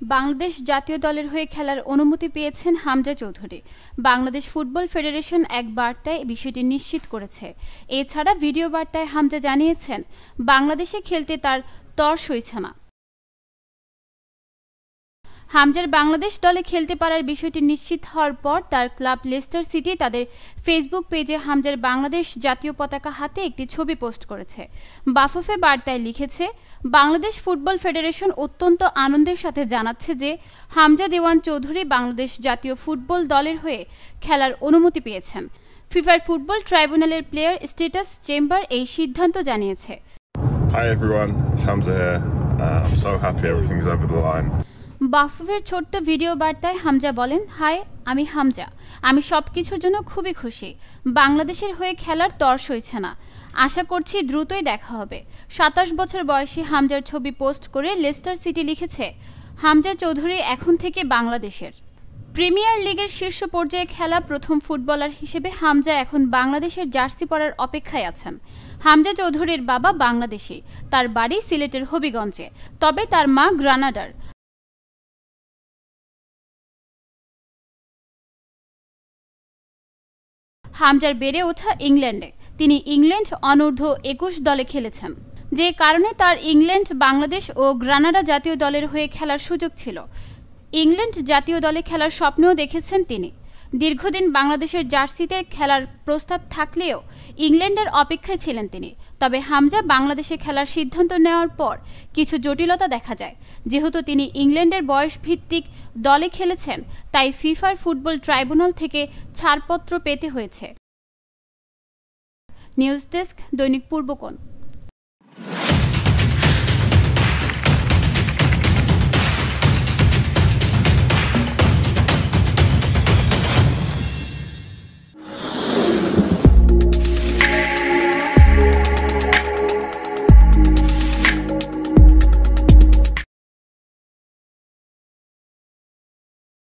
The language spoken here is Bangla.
বাংলাদেশ জাতীয় দলের হয়ে খেলার অনুমতি পেয়েছেন হামজা চৌধুরী। বাংলাদেশ ফুটবল ফেডারেশন এক বার্তায় বিষয়টি নিশ্চিত করেছে। এছাড়া ভিডিও বার্তায় হামজা জানিয়েছেন, বাংলাদেশে খেলতে তার তর সইছে না। হামজার বাংলাদেশ দলে খেলতে পারার বিষয়টি নিশ্চিত হওয়ার পর তার ক্লাব লেস্টার সিটি তাদের ফেসবুক পেজে হামজার বাংলাদেশ জাতীয় পতাকা হাতে একটি ছবি পোস্ট করেছে। বাফুফে বার্তায় লিখেছে, বাংলাদেশ ফুটবল ফেডারেশন অত্যন্ত আনন্দের সাথে জানাচ্ছে যে হামজা দেওয়ান চৌধুরী বাংলাদেশ জাতীয় ফুটবল দলের হয়ে খেলার অনুমতি পেয়েছেন। ফিফার ফুটবল ট্রাইব্যুনালের প্লেয়ার স্ট্যাটাস চেম্বার এই সিদ্ধান্ত জানিয়েছে। Hi everyone, it's Hamza here. I'm so happy everything's over the line. বাফুফের ছোট্ট ভিডিও বার্তায় হামজা বলেন, হাই, আমি হামজা। আমি সবকিছুর জন্য খুবই খুশি। বাংলাদেশের হয়ে খেলার তর সইছে না। আশা করছি দ্রুতই দেখা হবে। 27 বছর বয়সী হামজার ছবি পোস্ট করে লেস্টার সিটি লিখেছে, হামজা চৌধুরী এখন থেকে বাংলাদেশের। প্রিমিয়ার লিগের শীর্ষ পর্যায়ে খেলা প্রথম ফুটবলার হিসেবে হামজা এখন বাংলাদেশের জার্সি পরার অপেক্ষায় আছেন। হামজা চৌধুরীর বাবা বাংলাদেশি, তার বাড়ি সিলেটের হবিগঞ্জে, তবে তার মা গ্রানাডার। হামজার বেড়ে ওঠা ইংল্যান্ডে। তিনি ইংল্যান্ড অনূর্ধ্ব 21 দলে খেলেছেন, যে কারণে তার ইংল্যান্ড, বাংলাদেশ ও গ্রানাডা জাতীয় দলের হয়ে খেলার সুযোগ ছিল। ইংল্যান্ড জাতীয় দলে খেলার স্বপ্নও দেখেছেন তিনি। দীর্ঘদিন বাংলাদেশের জার্সিতে খেলার প্রস্তাব থাকলেও ইংল্যান্ডের অপেক্ষায় ছিলেন তিনি। তবে হামজা বাংলাদেশে খেলার সিদ্ধান্ত নেওয়ার পর কিছু জটিলতা দেখা যায়। যেহেতু তিনি ইংল্যান্ডের বয়সভিত্তিক দলে খেলেছেন, তাই ফিফার ফুটবল ট্রাইব্যুনাল থেকে ছাড়পত্র পেতে হয়েছে। নিউজ ডেস্ক, দৈনিক পূর্বকোণ।